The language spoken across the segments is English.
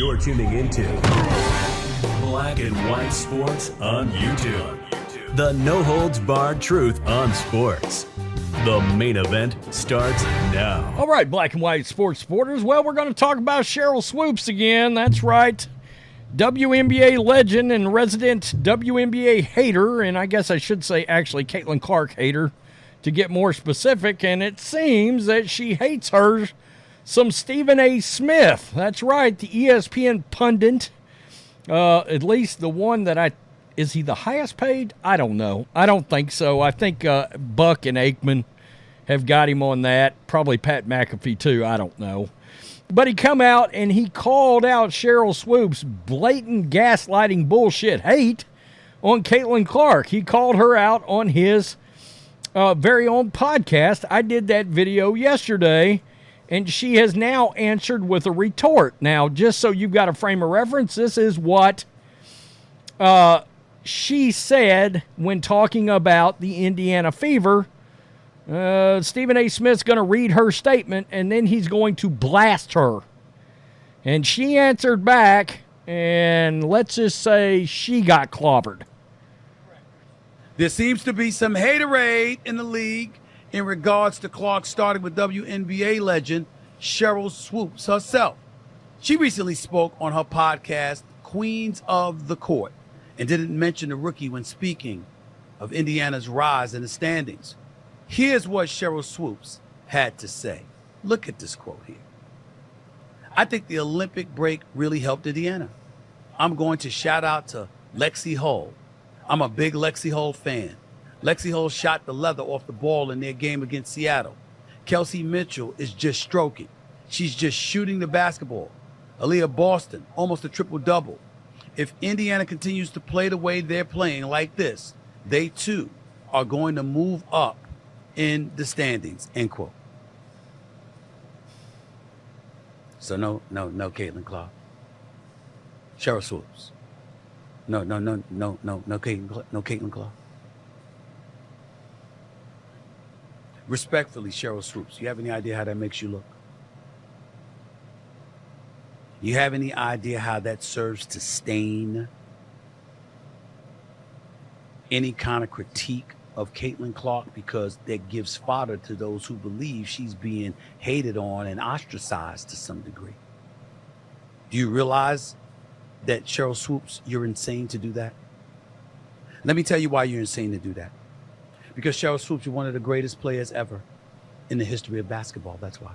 You're tuning into Black and White Sports on YouTube. The no-holds-barred truth on sports. The main event starts now. All right, Black and White Sports supporters. Well, we're going to talk about Sheryl Swoopes again. That's right. WNBA legend and resident WNBA hater, and I guess I should say actually Caitlin Clark hater, to get more specific, and it seems that she hates her some Stephen A. Smith. That's right, the ESPN pundit, at least the one that is he the highest paid? I don't know. I don't think so. I think Buck and Aikman have got him on that. Probably Pat McAfee too. I don't know. But he come out and he called out Sheryl Swoopes' blatant gaslighting bullshit hate on Caitlin Clark. He called her out on his very own podcast. I did that video yesterday, and she has now answered with a retort. Now, just so you've got a frame of reference, this is what she said when talking about the Indiana Fever. Stephen A. Smith's going to read her statement, and then he's going to blast her. And she answered back, and let's just say she got clobbered. There seems to be some haterade in the league in regards to Clark, starting with WNBA legend Sheryl Swoopes herself. She recently spoke on her podcast, Queens of the Court, and didn't mention the rookie when speaking of Indiana's rise in the standings. Here's what Sheryl Swoopes had to say. Look at this quote here. I think the Olympic break really helped Indiana. I'm going to shout out to Lexi Hull. I'm a big Lexi Hull fan. Lexi Hull shot the leather off the ball in their game against Seattle. Kelsey Mitchell is just stroking. She's just shooting the basketball. Aaliyah Boston, almost a triple-double. If Indiana continues to play the way they're playing like this, they too are going to move up in the standings, end quote. So no, Caitlin Clark. Sheryl Swoopes. No, Caitlin Clark. Respectfully, Sheryl Swoopes, you have any idea how that makes you look? You have any idea how that serves to stain any kind of critique of Caitlin Clark, because that gives fodder to those who believe she's being hated on and ostracized to some degree? Do you realize that, Sheryl Swoopes, you're insane to do that? Let me tell you why you're insane to do that. Because Sheryl Swoopes, you're one of the greatest players ever in the history of basketball. That's why.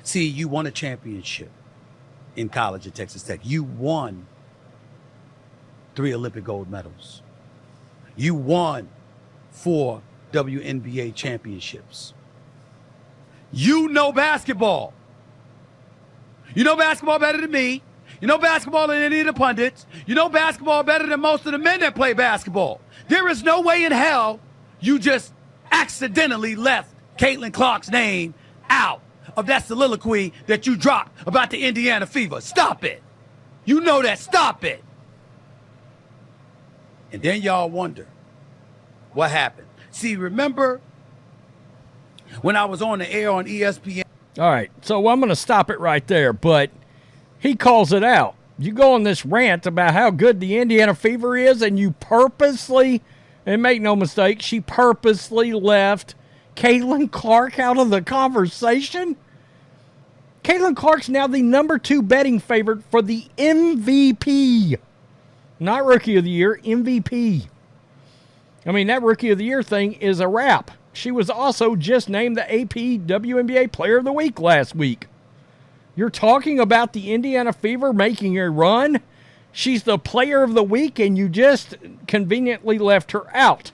See, you won a championship in college at Texas Tech. You won 3 Olympic gold medals. You won 4 WNBA championships. You know basketball. You know basketball better than me. You know basketball than any of the pundits. You know basketball better than most of the men that play basketball. There is no way in hell you just accidentally left Caitlin Clark's name out of that soliloquy that you dropped about the Indiana Fever. Stop it. You know that. Stop it. And then y'all wonder what happened. See, remember when I was on the air on ESPN? All right, so I'm going to stop it right there, but he calls it out. You go on this rant about how good the Indiana Fever is, and you purposely, and make no mistake, she purposely left Caitlin Clark out of the conversation. Caitlin Clark's now the number 2 betting favorite for the MVP. Not Rookie of the Year, MVP. I mean, that Rookie of the Year thing is a wrap. She was also just named the AP WNBA Player of the Week last week. You're talking about the Indiana Fever making a run? She's the Player of the Week, and you just conveniently left her out.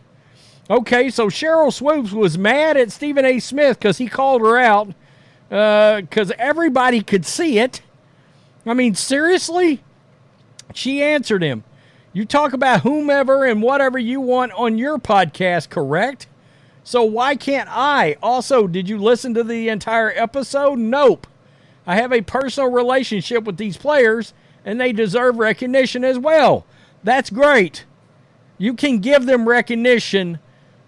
Okay, so Sheryl Swoopes was mad at Stephen A. Smith because he called her out because everybody could see it. I mean, seriously? She answered him. You talk about whomever and whatever you want on your podcast, correct? So why can't I? Also, did you listen to the entire episode? Nope. I have a personal relationship with these players, and they deserve recognition as well. That's great. You can give them recognition,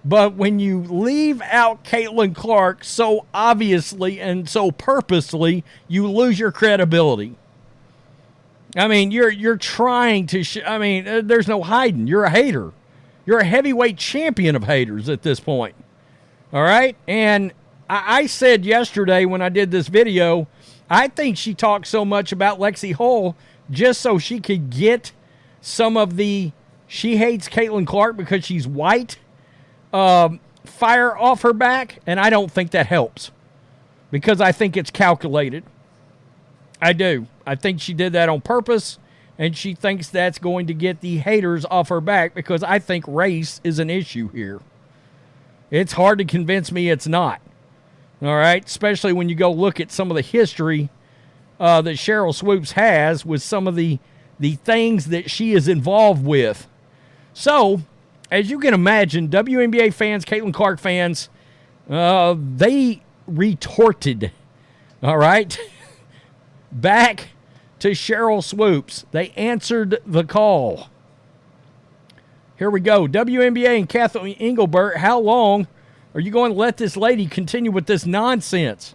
but when you leave out Caitlin Clark so obviously and so purposely, you lose your credibility. I mean, you're trying to. There's no hiding. You're a hater. You're a heavyweight champion of haters at this point. All right, and I said yesterday when I did this video, I think she talked so much about Lexi Hull just so she could get some of the she hates Caitlin Clark because she's white fire off her back, and I don't think that helps because I think it's calculated. I do. I think she did that on purpose, and she thinks that's going to get the haters off her back because I think race is an issue here. It's hard to convince me it's not. All right? Especially when you go look at some of the history that Sheryl Swoopes has with some of the things that she is involved with. So, as you can imagine, WNBA fans, Caitlin Clark fans, they retorted, all right, back to Sheryl Swoopes. They answered the call. Here we go. WNBA and Kathleen Engelbert, how long are you going to let this lady continue with this nonsense?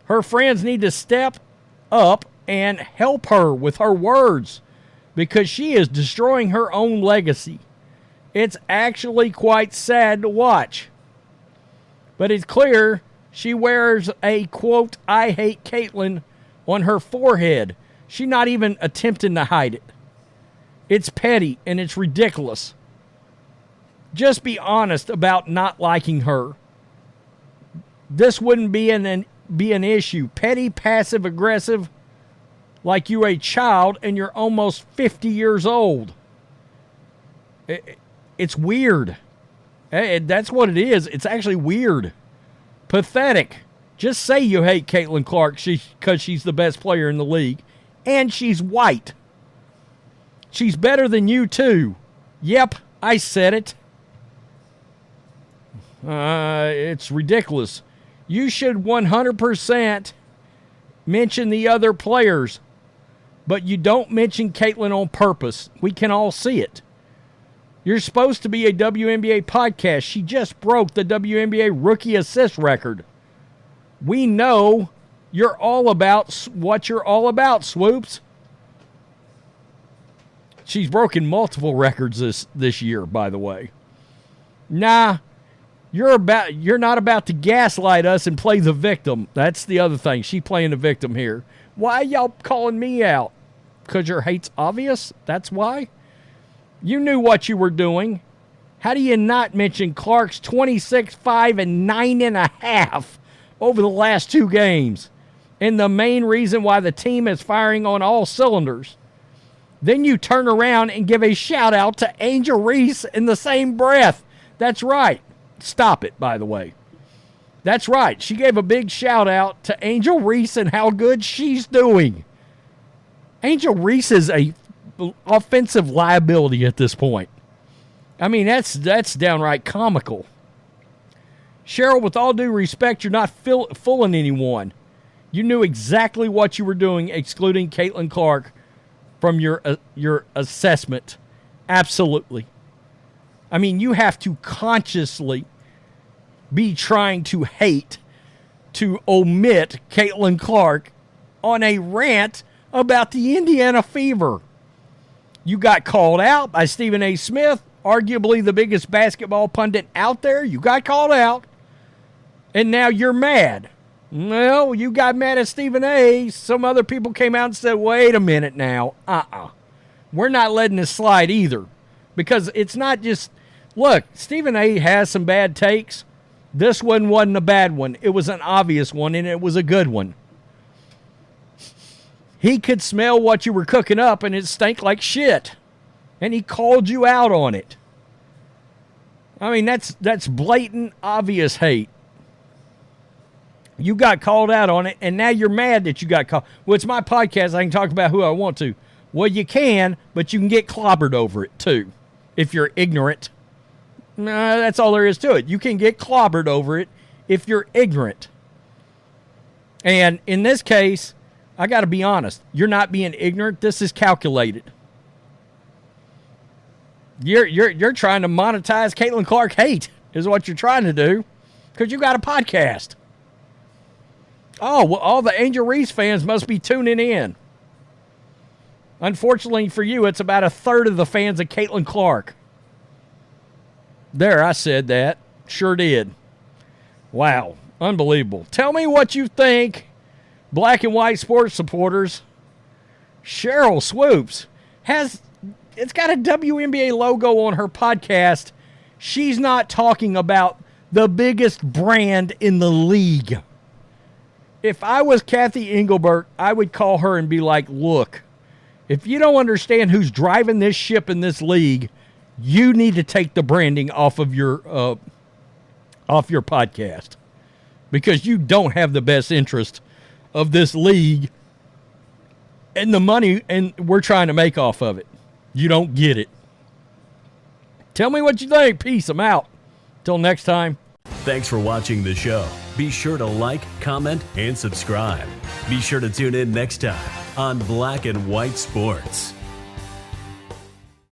Her friends need to step up and help her with her words because she is destroying her own legacy. It's actually quite sad to watch. But it's clear she wears a, quote, I hate Caitlin on her forehead. She's not even attempting to hide it. It's petty and it's ridiculous. Just be honest about not liking her. This wouldn't be an issue. Petty, passive, aggressive, like you're a child and you're almost 50 years old. It's weird. That's what it is. It's actually weird. Pathetic. Just say you hate Caitlin Clark because she's the best player in the league. And she's white. She's better than you, too. Yep, I said it. It's ridiculous. You should 100% mention the other players, but you don't mention Caitlin on purpose. We can all see it. You're supposed to be a WNBA podcast. She just broke the WNBA rookie assist record. We know you're all about what you're all about, Swoopes. She's broken multiple records this year, by the way. Nah, you're not about to gaslight us and play the victim. That's the other thing. She playing the victim here. Why y'all calling me out? Because your hate's obvious? That's why? You knew what you were doing. How do you not mention Clark's 26, 5, and 9.5 over the last 2 games? And the main reason why the team is firing on all cylinders. Then you turn around and give a shout out to Angel Reese in the same breath. That's right. Stop it, by the way. That's right. She gave a big shout out to Angel Reese and how good she's doing. Angel Reese is a offensive liability at this point. I mean, that's downright comical. Sheryl, with all due respect, you're not fooling anyone. You knew exactly what you were doing, excluding Caitlin Clark from your assessment. Absolutely. I mean, you have to consciously be trying to hate to omit Caitlin Clark on a rant about the Indiana Fever. You got called out by Stephen A. Smith, arguably the biggest basketball pundit out there. You got called out, and now you're mad. Well, you got mad at Stephen A. Some other people came out and said, wait a minute now. We're not letting this slide either. Because it's not just, look, Stephen A. has some bad takes. This one wasn't a bad one. It was an obvious one, and it was a good one. He could smell what you were cooking up, and it stank like shit. And he called you out on it. I mean, that's blatant, obvious hate. You got called out on it, and now you're mad that you got called. Well, it's my podcast. I can talk about who I want to. Well, you can, but you can get clobbered over it, too, if you're ignorant. That's all there is to it. You can get clobbered over it if you're ignorant. And in this case, I got to be honest. You're not being ignorant. This is calculated. You're trying to monetize Caitlin Clark hate is what you're trying to do because you got a podcast. Oh, well, all the Angel Reese fans must be tuning in. Unfortunately for you, it's about a third of the fans of Caitlin Clark. There, I said that. Sure did. Wow. Unbelievable. Tell me what you think, black and white sports supporters. Sheryl Swoopes it's got a WNBA logo on her podcast. She's not talking about the biggest brand in the league. If I was Kathy Engelbert, I would call her and be like, look, if you don't understand who's driving this ship in this league, you need to take the branding off your podcast, because you don't have the best interest of this league and the money and we're trying to make off of it. You don't get it. Tell me what you think. Peace. I'm out. Till next time. Thanks for watching the show. Be sure to like, comment, and subscribe. Be sure to tune in next time on Black and White Sports.